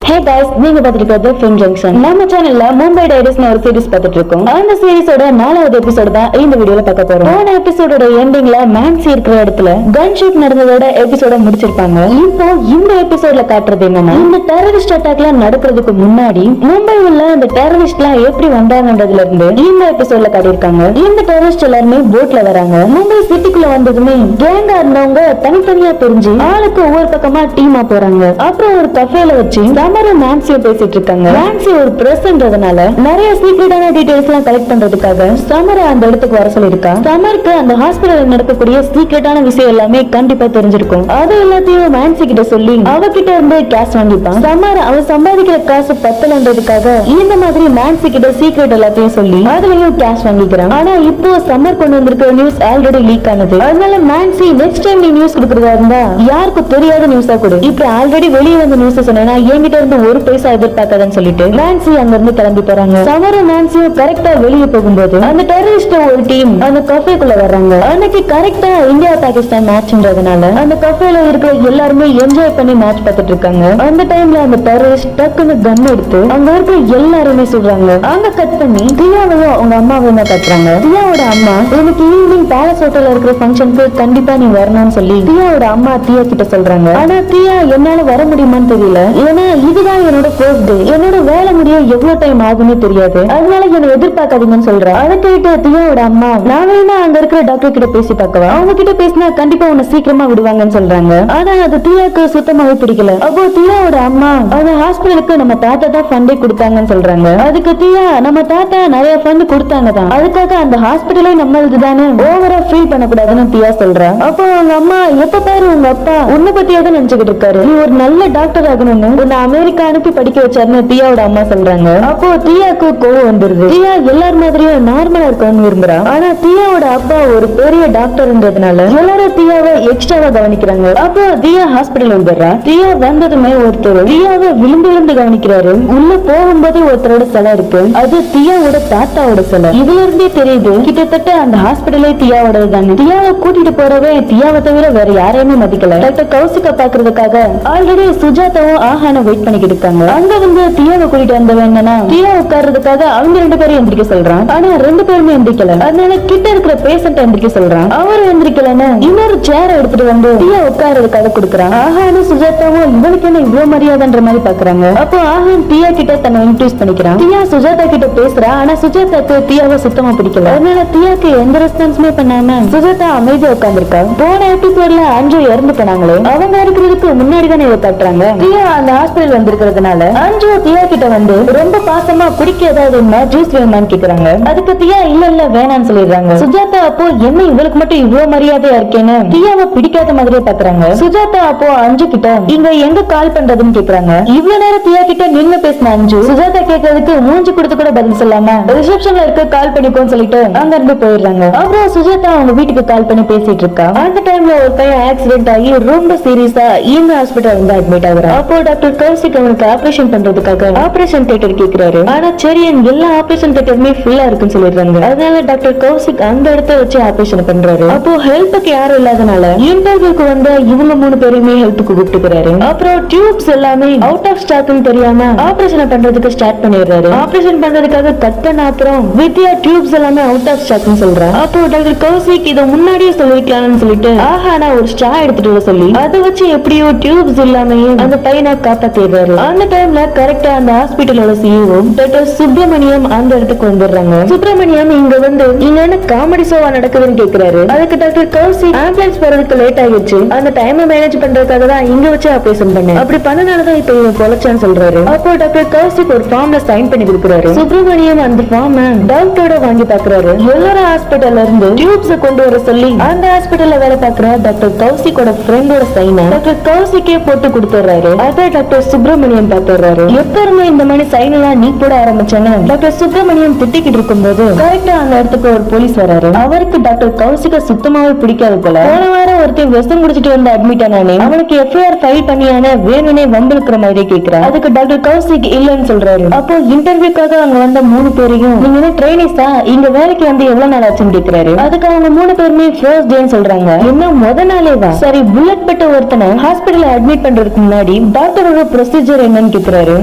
Hey guys, நீங்க பாத்துட்டு film junction. நம்ம சேனல்ல மும்பை டைரிஸ்னு ஒரு சீரிஸ் பார்த்துட்டு இருக்கோம். அந்த சீரிஸோட 4வது எபிசோட் தான் இந்த வீடியோல பார்க்க போறோம். போன எபிசோடோட எண்டிங்ல மேன்சி இருக்கிற இடத்துல கன் ஷூட் நடந்ததோட எபிசோட முடிச்சிருப்பாங்க. இப்போ இந்த எபிசோட்ல காட்டுறது என்னன்னா, இந்த டெரரிஸ்ட் அட்டாக்ல நடக்கிறதுக்கு முன்னாடி மும்பை உள்ள அந்த டெரரிஸ்ட்லாம் எப்படி வந்தாங்கன்றதுல இருந்து இந்த எபிசோட்ல காட்டியிருக்காங்க. இந்த டெரரிஸ்ட் எல்லாருமே போட்ல வராங்க. மும்பை சிட்டிக்குள்ள வந்ததுமே கேங்கா இருந்தவங்க தனித்தனியா பிரிஞ்சு ஆளுக்கு ஒவ்வொரு பக்கமா டீமா போறாங்க. அப்புறம் ஒரு கஃபேல வச்சு சமரும் நான்சியும் பேசிட்டு இருக்காங்க. நான்சி ஒரு பிரஸ்ன்றதுனால நிறைய சீக்ரெட்டான டீடைல்ஸ் எல்லாம் கலெக்ட் பண்றதுக்காக சமரை அந்த இடத்துக்கு வர சொல்லிருக்கா. சமருக்கு அந்த ஹாஸ்பிடல்ல நடக்கக்கூடிய சீக்ரெட்டான விஷயம் எல்லாமே கண்டிப்பா தெரிஞ்சிருக்கும். அது எல்லாத்தையும் நான்சி கிட்ட சொல்லி அவகிட்ட இருந்து கேஷ் வாங்கிப்பான். சமர் அவன் சம்பாதிக்கிற காசு பத்தலன்றதுக்காக இந்த மாதிரி நான்சி கிட்ட சீக்ரெட் எல்லாத்தையும் சொல்லி அதுலயும் கேஷ் வாங்கிக்கிறான். ஆனா இப்போ சமர் கொண்டு வந்திருக்கிற நியூஸ் ஆல்ரெடி லீக் ஆனது. அதனால நான்சி நெக்ஸ்ட் டைம் நீ நியூஸ் கொடுக்கறதா இருந்தா யாருக்கும் தெரியாத நியூஸா கொடு. இப்ப ஆல்ரெடி வெளியே வந்த நியூஸ் சொன்னா என்கிட்ட இருந்து ஒரு பைசா எதிர்பார்க்காதன்னு சொல்லிட்டு நான்சி அங்க இருந்து கிளம்பி போறாங்க. சமரும் நான்சியும் கரெக்டா வெளியே போகும்போது அந்த டெரரிஸ்ட் ஒரு டீம் அந்த கஃபேக்குள்ள வர்றாங்க. அன்னைக்கு கரெக்டா இந்தியா பாகிஸ்தான் மேட்ச்ன்றதுனால அந்த கஃபேல இருக்கிற எல்லாருமே என்ஜாய் பண்ணி மேட்ச் பார்த்துட்டு இருக்காங்க. அந்த டைம்ல அந்த டெரரிஸ்ட் டக்குன்னு கன் எடுத்து அங்க இருக்கிற எல்லாருமே சொல்றாங்க. அங்க கட் பண்ணி தியாவையும் அவங்க அம்மாவையும் கட்டுறாங்க. தியாவோட அம்மா எனக்கு ஈவினிங் பேலஸ் ஹோட்டல்ல இருக்கிற ஃபங்க்ஷனுக்கு கண்டிப்பா நீ வரணும்னு சொல்லி தியாவோட அம்மா தியா கிட்ட சொல்றாங்க. ஆனா தியா என்னால வர முடியுமான்னு தெரியல, ஏன்னா இதுதான் என்னோட ஃபர்ஸ்ட் டே, என்னோட வேலை முடிய எவ்வளவு டைம் ஆகும்னு தெரியாது, அதனால என்ன எதிர்பார்க்காதீங்கன்னு சொல்றா. அதை கேட்டு தியாவோட அம்மா நான் வேணா அங்க இருக்கிற டாக்டர் கிட்ட பேசி பார்க்கவா, அவங்க கிட்ட பேசினா கண்டிப்பா உன்னை சீக்கிரமா விடுவாங்கன்னு சொல்றாங்க. ஆனா அது தியாக்கு சுத்தமாவே பிடிக்கல. அப்போ தியாவோட அம்மா அந்த ஹாஸ்பிடலுக்கு நம்ம தாத்தா தான் ஃபண்டே கொடுத்தாங்கன்னு சொல்றாங்க. அதுக்கு தியா நம்ம தாத்தா நிறைய ஃபண்ட் கொடுத்தாங்க தான், அதுக்காக அந்த ஹாஸ்பிடலே நம்மளுதுதானே ஓவரா ஃபீல் பண்ணக்கூடாதுன்னு தியா சொல்றா. அப்போ அவங்க அம்மா எப்ப பாரு உங்க அப்பா உன்னை பத்தியாவது நினைச்சுக்கிட்டு இருக்காரு, நீ ஒரு நல்ல டாக்டர் ஆகணும்னு உன்னை அமெரிக்கா அனுப்பி படிக்க வச்சாருன்னு தியாவோட அம்மா சொல்றாங்க. அப்போ தியாக்கு கோவம் வந்துருது. தியா எல்லார் மாதிரியும் நார்மலா இருக்கணும்னு விரும்புறா. ஆனா தியாவோட அப்பா ஒரு பெரிய டாக்டர்ன்றதுனால எல்லாரும் தியாவை எக்ஸ்ட்ராவா கவனிக்கிறாங்க. அப்போ தியா ஹாஸ்பிடல் வந்துடுறா. தியா வந்ததுமே ஒருத்தர் தியாவை விழுந்து விழுந்து கவனிக்கிறாரு. உள்ள போகும்போது ஒருத்தரோட சிலை இருக்கு, அது தியாவோட தாத்தாவோட சிலை. இதுல இருந்தே தெரியுது கிட்டத்தட்ட அந்த ஹாஸ்பிடலே தியாவோட தானே. தியாவை கூட்டிட்டு போறவே தியாவை தவிர வேற யாரையுமே மதிக்கல. டாக்டர் கௌசிகா பாக்குறதுக்காக ஆல்ரெடி சுஜாதாவும் ஆஹான வெயிட் பண்ணிக்கிட்டு இருக்காங்க. அங்க வந்து தியாவை கூட்டிட்டு வந்தவன் என்னன்னா தியா உட்கார்றதுக்காக அவங்க 2 பேரும் எந்திரிக்க சொல்றான். ஆனா 2 பேருமே எந்திரிக்கல. அதனால கிட்ட இருக்கிற பேஷண்ட் எந்திரிக்க சொல்றான். அவரு எந்திரிக்கலன்னு இன்னொரு சேர் எடுத்துட்டு வந்து தியா உட்கார்றதுக்காக கொடுக்குறான். ஆஹானும் சுஜாதாவும் இவனுக்கு என்ன இவ்வளவு மரியாதைன்ற மாதிரி பாக்குறாங்க. அப்போ ஆஹான் தியா கிட்ட தன்னை இன்ட்ரோடியூஸ் பண்ணிக்கிறான். தியா சுஜாதா கிட்ட பேசுறா. ஆனா சுஜாதாக்கு தியாவை சுத்தமா பிடிக்கல. அதனால தியாக்கு எந்த ரெஸ்பான்ஸுமே பண்ணாம சுஜாதா அமைதியா உட்கார்ந்துருக்கா. போன எபிசோட்ல அஞ்சு இறந்து போனாங்களே, அவங்க இருக்கிறதுக்கு முன்னாடி தானே இவ கட்டுறாங்க. தியா அந்த ஹாஸ்பிடல் வந்திருக்கிறதுனால அஞ்சு தியா கிட்ட வந்து ரொம்ப பாசமா குடிக்க ஏதாவது ஜூஸ் வேணுமான்னு கேக்குறாங்க. அதுக்கு தியா இல்ல இல்ல வேணான்னு சொல்லிடுறாங்க. சுஜாதா அப்போ என்ன இவளுக்கு மட்டும் இவ்வளவு மரியாதையா இருக்கேன்னு தியாவை பிடிக்காத மாதிரியே பாக்குறாங்க. சுஜாதா அப்போ அஞ்சு கிட்ட இங்க எங்க கால் பண்றதுன்னு கேக்குறாங்க. இவ்வளவு நேரம் தியா கிட்ட நின்னு பேசின அஞ்சு சுஜாதா கேட்கறதுக்கு மூஞ்சி கொடுத்து கூட பதில் சொல்லாம ரிசப்ஷன்ல இருக்க கால் பண்ணிக்கோன்னு சொல்லிட்டு அங்க இருந்து போயிடுறாங்க. அப்புறம் சுஜாதா அவங்க வீட்டுக்கு கால் பண்ணி பேசிட்டு இருக்கா. அந்த டைம்ல ஒரு பையன் ஆக்சிடென்ட் ஆகி ரொம்ப சீரியஸா இந்த ஹாஸ்பிடல் வந்து அட்மிட் ஆகுறா. அப்போ டாக்டர் கௌசிக் அவனுக்கு ஆபரேஷன் பண்றதுக்காக ஆபரேஷன் தியேட்டர் கேக்குறாரு. ஆனா செரியன் எல்லா ஆபரேஷன் தியேட்டருமே ஃபுல்லா இருக்குன்னு சொல்லிடுறாங்க. அதனால டாக்டர் கௌசிக் அந்த இடத்த வச்சு ஆபரேஷன் பண்றாரு. அப்போ ஹெல்ப்புக்கு யாரும் இல்லாதனால இன்டர்வியூக்கு வந்த இவங்க 3 பேருமே ஹெல்ப்புக்கு கூப்பிட்டுக்கிறாரு. அப்புறம் டியூப்ஸ் எல்லாமே அவுட் ஆஃப் ஸ்டாக்னு தெரியாம ஆபரேஷன் பண்றதுக்கு ஸ்டார்ட் பண்ணிடுறாரு. ஆபரேஷன் பண்றதுக்காக கட் பண்ண அப்புறம் வித்யா டியூப்ஸ் எல்லாமே அவுட் ஆஃப் ஸ்டாக்னு சொல்றா. அப்போ டாக்டர் கௌசிக் இதை முன்னாடியே சொல்லிருக்கலாம்னு சொல்லிட்டு ஆஹானா ஒரு ஸ்ட்ரா எடுத்துட்டு வர சொல்லி அதை வச்சு எப்படியோ டியூப்ஸ் இல்லாமயே அந்த பையனை காப்பாத்திடுறாரு. அந்த டைம்ல கரெக்டா அந்த ஹாஸ்பிடலோட சிஇஓ டாக்டர் சுப்பிரமணியம் அந்த இடத்துக்கு வந்துடுறாங்க. சுப்பிரமணியம் இங்க வந்து இங்க என்ன காமெடி ஷோவா நடக்குதுன்னு கேக்குறாரு. அதுக்கு டாக்டர் கௌசிக் ஆம்புலன்ஸ் போறதுக்கு லேட் ஆயிடுச்சு, அந்த டைமை மேனேஜ் பண்றதுக்காக தான் இங்க வச்சு ஆபரேஷன் பண்ணேன், அப்படி பண்ணனாலதான் இப்ப இவன் பொழைச்சான்னு சொல்றாரு. அப்போ டாக்டர் கௌசிக் ஒரு ஃபார்ம்ல சைன் பண்ணி கொடுக்குறாரு. சுப்பிரமணியம் அந்த ஃபார்ம் டாக்டரோட வாங்கி பாக்குறாரு. எல்லாரும் ஹாஸ்பிடல்ல இருந்து டியூப்ஸ் கொண்டு வர சொல்லி அந்த ஹாஸ்பிடல்ல வேலை பாக்குற டாக்டர் கௌசிக்கோட ஃப்ரெண்டோட சைனை டாக்டர் கௌசிக்கே போட்டு கொடுத்துறாரு. அதை டாக்டர் சுப்பிரமணியம் பாத்துறாரு. எப்பவுமே இந்த மாதிரி சைன் எல்லாம் நீ போட ஆரம்பிச்சாங்க டாக்டர் சுப்பிரமணியம் திட்டிக்கிட்டு இருக்கும்போது கரெக்டா அந்த இடத்துக்கு ஒரு போலீஸ் வராரு. அவருக்கு டாக்டர் கௌசிக்க சுத்தமாவே பிடிக்காது போல. போன வாரம் ஒருத்தன் விஷம் குடிச்சிட்டு வந்து அட்மிட் ஆனானே, அவனுக்கு எஃப்ஐஆர் ஃபைல் பண்ணியான வேணும்னே வம்பிழுக்கிற மாதிரி கேக்குறா. அதுக்கு டாக்டர் கௌசிக் இல்லன்னு சொல்றாரு. அப்போ இன்டர்வியூக்காக அங்க வந்த 3 பேரையும் நீங்க என்ன ட்ரெயினிஸா இங்க வேலைக்கு வந்து எவ்வளவு நாள் ஆச்சுன்னு கேக்குறாரு. அதுக்கு அவங்க 3 பேருமே ஃபர்ஸ்ட் டேன்னு சொல்றாங்க. என்ன முத நாளே வா? சரி, புல்லட் பட்ட ஒருத்தனை ஹாஸ்பிடல்ல அட்மிட் பண்றதுக்கு முன்னாடி டாக்டரோட ப்ரொசீஜர் ப்ரொசீஜர் என்னன்னு கேக்குறாரு.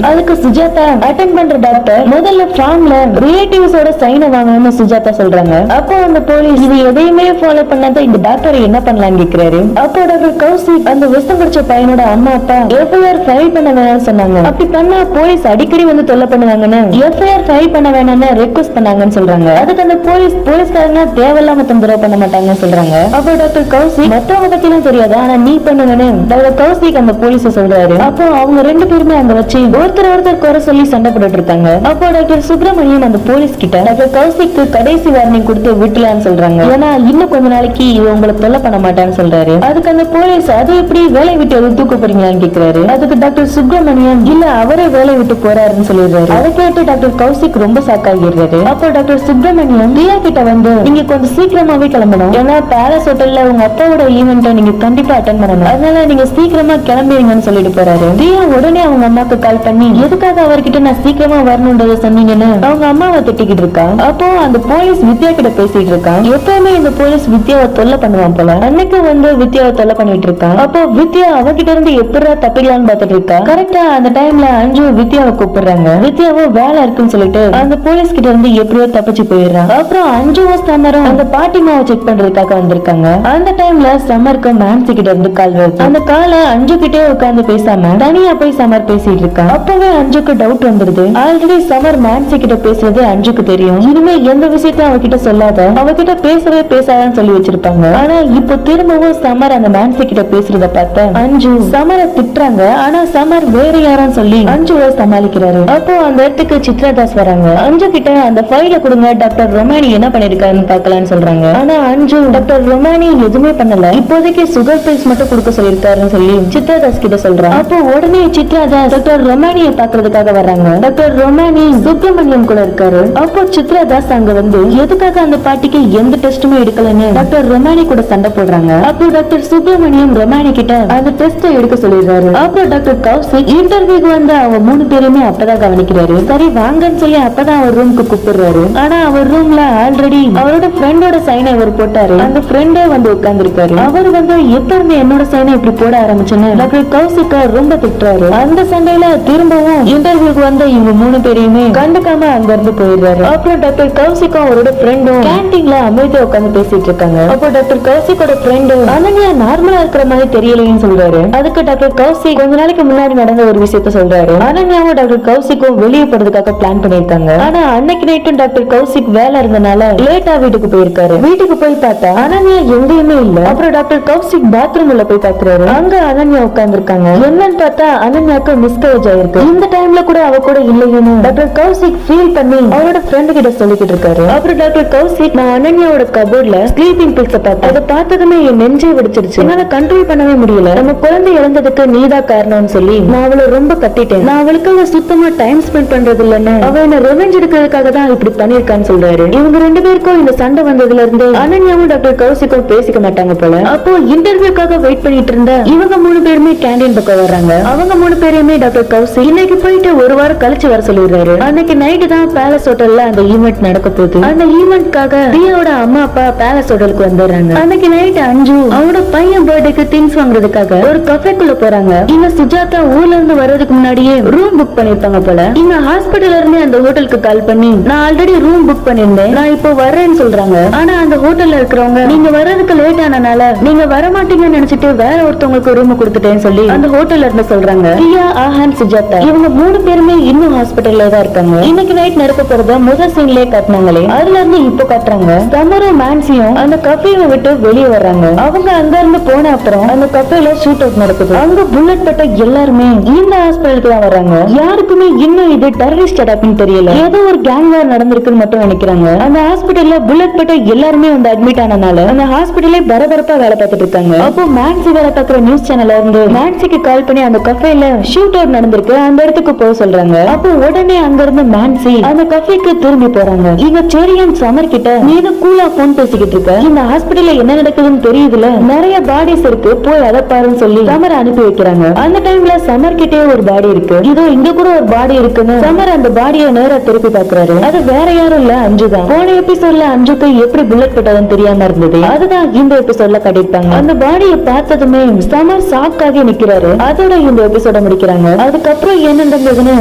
அதுக்கு சுஜாதா அட்டெண்ட் பண்ற டாக்டர் முதல்ல ஃபார்ம்ல ரிலேட்டிவ்ஸோட சைனை வாங்கணும்னு சுஜாதா சொல்றாங்க. அப்போ அந்த போலீஸ் இது எதையுமே ஃபாலோ பண்ணாத இந்த டாக்டர் என்ன பண்ணலாம்னு கேக்குறாரு. அப்போ டாக்டர் கௌசிக் அந்த விஷம் பிடிச்ச பையனோட அம்மா அப்பா எஃப்ஐஆர் ஃபைல் பண்ண வேணாம்னு சொன்னாங்க. அப்படி பண்ணா போலீஸ் அடிக்கடி வந்து தொல்லை பண்ணுவாங்கன்னு எஃப்ஐஆர் ஃபைல் பண்ண வேணாம்னு ரெக்வெஸ்ட் பண்ணாங்கன்னு சொல்றாங்க. அதுக்கு அந்த போலீஸ்காரங்க தேவையில்லாம தொந்தரவு பண்ண மாட்டாங்கன்னு சொல்றாங்க. அப்போ டாக்டர் கௌசிக் மற்றவங்க பத்தி எல்லாம் தெரியாது, ஆனா நீ பண்ணுங்கன்னு டாக்டர் கௌசிக் அந்த போலீஸ சொல்றாரு. அப்போ அவங்க ரெண்டு பேருமே அங்க வச்சு ஒருத்தர் குறை சொல்லி சண்டை போட்டுட்டு இருக்காங்க. அப்போ டாக்டர் சுப்பிரமணியம் அந்த போலீஸ் கிட்ட டாக்டர் கௌசிக்கு கடைசி வார்னிங் கொடுத்து விட்டலான்னு சொல்றாங்க. ஏன்னா இன்னும் கொஞ்ச நாளைக்கு இவ உங்களை தொல்லை பண்ண மாட்டான்னு சொல்றாரு. அதுக்கு அந்த போலீஸ் அது எப்படி வேலை விட்டு எதுவும் தூக்க போறீங்களான்னு கேக்குறாரு. அதுக்கு டாக்டர் சுப்பிரமணியம் இல்ல அவரே வேலை விட்டு போறாருன்னு சொல்லிடுறாரு. அதை கேட்டு டாக்டர் கௌசிக் ரொம்ப சாக்காகிறாரு. அப்போ டாக்டர் சுப்பிரமணியம் தியா கிட்ட வந்து நீங்க கொஞ்சம் சீக்கிரமாவே கிளம்பணும், ஏன்னா பேலஸ் ஹோட்டல்ல உங்க அப்பாவோட ஈவென்ட்டை நீங்க கண்டிப்பா அட்டெண்ட் பண்ணணும், அதனால நீங்க சீக்கிரமா கிளம்பிடுங்கன்னு சொல்லிட்டு போறாரு. தியா உடனே அவங்க அம்மாக்கு கால் பண்ணி எதுக்காக அவர்கிட்ட நான் சீக்கிரமா வரணும்ன்றத சொன்னீங்கன்னு அவங்க அம்மாவை திட்டிக்கிட்டு இருக்கா. அப்போ அந்த போலீஸ் வித்யா கிட்ட பேசிட்டு இருக்கான். எப்பவுமே இந்த போலீஸ் வித்யாவை தொல்லை பண்ணுவான் போல. அன்னைக்கு வந்து வித்யாவை தொல்லை பண்ணிட்டு இருக்கான். அப்போ வித்யா அவகிட்ட இருந்து எப்படா தப்பிக்கலான்னு பாத்துட்டு இருக்கா. கரெக்டா அந்த டைம்ல அஞ்சு வித்யாவை கூப்பிடுறாங்க. வித்யாவும் வேலை இருக்குன்னு சொல்லிட்டு அந்த போலீஸ் கிட்ட இருந்து எப்படியோ தப்பிச்சு போயிடுறான். அப்புறம் அஞ்சுவும் சமரும் அந்த பாட்டிமாவை செக் பண்றதுக்காக வந்திருக்காங்க. அந்த டைம்ல சமருக்கு மேன்சி கிட்ட இருந்து கால் வருது. அந்த காலை அஞ்சு கிட்டே உட்கார்ந்து பேசாம தனியா போய் சமர் பேசிட்டு இருக்கான். அப்பவே அஞ்சுக்கு டவுட் வந்துருது. ஆல்ரெடி சமர் மேன்சி கிட்ட பேசுறது அஞ்சுக்கு தெரியும். இனிமே எந்த விஷயத்தையும் அவகிட்ட சொல்லாத, அவகிட்ட பேசவே பேசாதன்னு சொல்லி வச்சிருப்பாங்க. ஆனா இப்போ திரும்பவும் சமர் அந்த மேன்சி கிட்ட பேசுறத பார்த்த அஞ்சு சமரை திட்டுறாங்க. ஆனா சமர் வேற யாரும் சொல்லி அஞ்சுவை சமாளிக்கிறாரு. அப்போ அந்த இடத்துக்கு சித்ராதாஸ் வராங்க. அஞ்சு கிட்ட அந்த ஃபைல கொடுங்க, டாக்டர் ரொமானி என்ன பண்ணிருக்காருன்னு பாக்கலாம்னு சொல்றாங்க. ஆனா அஞ்சு டாக்டர் ரொமானி எதுவுமே பண்ணல, இப்போதைக்கு சுகர் பில்ஸ் மட்டும் கொடுக்க சொல்லிருக்காருன்னு சொல்லி சித்ராதாஸ் கிட்ட சொல்றாங்க. அப்போ உடனே சித்ராதாஸ் டாக்டர் ரொமானியை பாக்குறதுக்காக வராங்க. டாக்டர் ரொமானி சுப்பிரமணியம் கூட இருக்காரு. அப்போ சித்ராதாஸ் அங்க வந்து எதுக்காக அந்த பாட்டிக்கு எந்த டெஸ்டுமே எடுக்கலன்னு டாக்டர் ரொமானி கூட சண்டை போடுறாங்க. அப்போ டாக்டர் சுப்பிரமணியம் ரொமானி கிட்ட அந்த டெஸ்ட் எடுக்க சொல்லிடுறாரு. அப்புறம் டாக்டர் கௌசிக் இன்டர்வியூக்கு வந்து அவங்க மூணு பேருமே அப்பதான் கவனிக்கிறாரு. சரி வாங்கன்னு சொல்லி அப்பதான் அவர் ரூமுக்கு கூப்பிடுறாரு. ஆனா அவர் ரூம்ல ஆல்ரெடி அவரோட ஃப்ரெண்டோட சைனை அவர் போட்டாரு. அந்த ஃப்ரெண்டே வந்து உட்கார்ந்துருக்காரு. அவர் வந்து எப்ப இருந்து என்னோட சைனை இப்படி போட ஆரம்பிச்சுன்னு டாக்டர் கௌசிக்க ரொம்ப திட்டுறாரு. அந்த சண்டையில திரும்பவும் இன்டர்வியூக்கு வந்து இவங்க மூணு பேரையுமே கண்டுக்காம அங்க இருந்து போயிடுறாரு. அப்புறம் டாக்டர் கௌசிக்கும் அவரோட ஃப்ரெண்டும் கேன்டீன்ல அமைதியா உட்கார்ந்து பேசிட்டு இருக்காங்க. அப்போ டாக்டர் கௌசிக்கோட ஃப்ரெண்டு அனன்யா நார்மலா இருக்கிற மாதிரி தெரியலைன்னு சொல்றாரு. அதுக்கு டாக்டர் கௌசிக் கொஞ்ச நாளைக்கு முன்னாடி நடந்த ஒரு விஷயத்த சொல்றாரு. அனன்யாவும் டாக்டர் கௌசிக்கும் வெளியே போறதுக்காக பிளான் பண்ணிருக்காங்க. ஆனா அன்னைக்கு நைட்டும் டாக்டர் கௌசிக் வேலை இருந்தனால லேட்டா வீட்டுக்கு போயிருக்காரு. வீட்டுக்கு போய் பார்த்தா அனன்யா எங்கேயுமே இல்ல. அப்புறம் டாக்டர் கௌசிக் பாத்ரூம் உள்ள போய் பாக்குறாரு. அங்க அனன்யா உட்கார்ந்து இருக்காங்க. என்னன்னு பார்த்தா அனன்யாக்கு மிஸ்கேரேஜ் ஆயிருக்கு. இந்த டைம்ல கூட அவ கூட இல்லைன்னு டாக்டர் கௌசிக் ஃபீல் பண்ணி அவரோட ஃப்ரெண்ட் கிட்ட சொல்லிக்கிட்டு இருக்காரு. அப்புறம் டாக்டர் கௌசிக் நான் அனன்யாவோட கபோர்ட்ல ஸ்லீப்பிங் பில்ஸ் பார்த்தேன். அதை பார்த்ததுமே என் நெஞ்சே வெடிச்சிருச்சு. என்னால கண்ட்ரோல் பண்ணவே முடியல. நம்ம குழந்தை இழந்ததுக்கு நீதான் காரணம்னு சொல்லி நான் அவளை ரொம்ப கத்திட்டேன். நான் அவளுக்காக சுத்தமா டைம் ஸ்பெண்ட் பண்றது இல்லன்னு அவ என்ன ரெவெஞ்ச் எடுக்கிறதுக்காக தான் இப்படி பண்ணிருக்கான்னு சொல்றாரு. இவங்க ரெண்டு பேருக்கும் இந்த சண்டை வந்ததுல இருந்து அனன்யாவும் டாக்டர் கௌசிக்கும் பேசிக்க மாட்டாங்க போல. அப்போ இன்டர்வியூக்காக வெயிட் பண்ணிட்டு இருந்த இவங்க மூணு பேருமே கேண்டீன் பக்கம் வர்றாங்க. அவங்க மூணு பேரையுமே டாக்டர் கௌசிக் இன்னைக்கு போயிட்டு ஒரு வாரம் கழிச்சு வர சொல்லிடுறாரு. அன்னைக்கு நைட்டு தான் பேலஸ் ஹோட்டல்ல அந்த ஈவென்ட் நடக்க போகுது. அந்த ஈவென்ட்காக தியாவோட அம்மா அப்பா பேலஸ் ஹோட்டலுக்கு வந்துடுறாங்க. அன்னைக்கு நைட் அஞ்சு அவனோட பையன் பர்த்டேக்கு திங்ஸ் வாங்குறதுக்காக ஒரு கஃபேக்குள்ள போறாங்க. இங்க சுஜாதா ஊர்ல இருந்து வர்றதுக்கு முன்னாடியே ரூம் புக் பண்ணிருப்பாங்க போல. இங்க ஹாஸ்பிட்டல்ல இருந்து அந்த ஹோட்டலுக்கு கால் பண்ணி நான் ஆல்ரெடி ரூம் புக் பண்ணிருந்தேன், நான் இப்போ வர்றேன்னு சொல்றாங்க. ஆனா அந்த ஹோட்டல்ல இருக்கிறவங்க நீங்க வர்றதுக்கு லேட் ஆனனால நீங்க வர மாட்டீங்கன்னு நினைச்சிட்டு வேற ஒருத்தவங்களுக்கு ரூம் கொடுத்துட்டேன்னு சொல்லி அந்த ஹோட்டல்ல இருந்து சொல்றாங்க. தியா, ஆஹான், சுஜாதா இவங்க மூணு பேருமே இன்னும் ஹாஸ்பிட்டல்ல தான் இருக்காங்க. இன்னைக்கு நைட் நடக்க போறத முதல் சீன்லயே காட்டினாங்களே, அதுல இருந்து இப்போ காட்டுறாங்க. சமரும் மேன்சியும் அந்த கஃபேவை விட்டு வெளியே வர்றாங்க. அவங்க அங்க இருந்து போன அப்புறம் அந்த கஃபேல ஷூட் அவுட் நடக்குது. அங்க புல்லட் பட்ட எல்லாருமே இந்த ஹாஸ்பிட்டலுக்கு தான் வர்றாங்க. யாருக்குமே இன்னும் இது டெரரிஸ்ட் அட்டாக்னு தெரியல, ஏதோ ஒரு கேங் வார் நடந்திருக்குன்னு மட்டும் நினைக்கிறாங்க. அந்த ஹாஸ்பிட்டல்ல புல்லட் பட்ட எல்லாருமே வந்து அட்மிட் ஆனனால அந்த ஹாஸ்பிட்டலே பரபரப்பா வேலை பார்த்துட்டு இருக்காங்க. அப்போ மேன்சி வேலை பார்க்குற நியூஸ் சேனல்ல இருந்து மேன்சிக்கு கால் பண்ணி அந்த கஃபேல ஷூட் அவுட் நடந்திருக்கு, அந்த இடத்துக்கு போக சொல்றாங்க. அப்போ உடனே அங்க இருந்து மேன்சி அந்த கஃபேக்கு திரும்பி போறாங்க. இங்க செரியன் சமர் கிட்ட நீங்க கூலா போன் பேசிக்கிட்டு இருக்க, இந்த ஹாஸ்பிட்டல்ல என்ன நடக்குதுன்னு தெரியுதுல, நிறைய பாடிஸ் இருக்கு, போய் அதை பாருன்னு சொல்லி சமர் அனுப்பி வைக்கிறாங்க. அந்த டைம்ல சமர் கிட்டே ஒரு பாடி இருக்கு, இதோ இங்க கூட ஒரு பாடி இருக்குன்னு சமர் அந்த பாடியை நேரா திருப்பி பாக்குறாரு. அது வேற யாரும் இல்ல, அஞ்சுதான். போன எபிசோட்ல அஞ்சுக்கு எப்படி புல்லட் பட்டதுன்னு தெரியாம இருந்தது, அதுதான் இந்த எபிசோட்ல கட்டிருப்பாங்க. அந்த பாடியை பார்த்ததுமே சமர் ஷாக் ஆகி நிக்கிறாரு. அதோட இந்த எபிசோட முடிக்கிறாங்க. அதுக்கப்புறம் என்ன நடந்ததுன்னு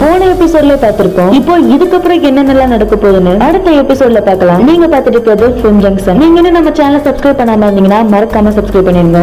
போன எபிசோட்ல பார்த்திருக்கோம். இப்போ இதுக்கப்புறம் என்னென்னலாம் நடக்க போகுதுன்னு அடுத்த எபிசோட்ல பார்க்கலாம். நீங்க பார்த்துட்டு இருக்கிறது ஃபிலிம் ஜங்ஷன். நீங்க இன்னும் நம்ம சேனலை சப்ஸ்கிரைப் பண்ணாம இருந்தீங்கன்னா மறக்காம சப்ஸ்கிரைப் பண்ணிருங்க.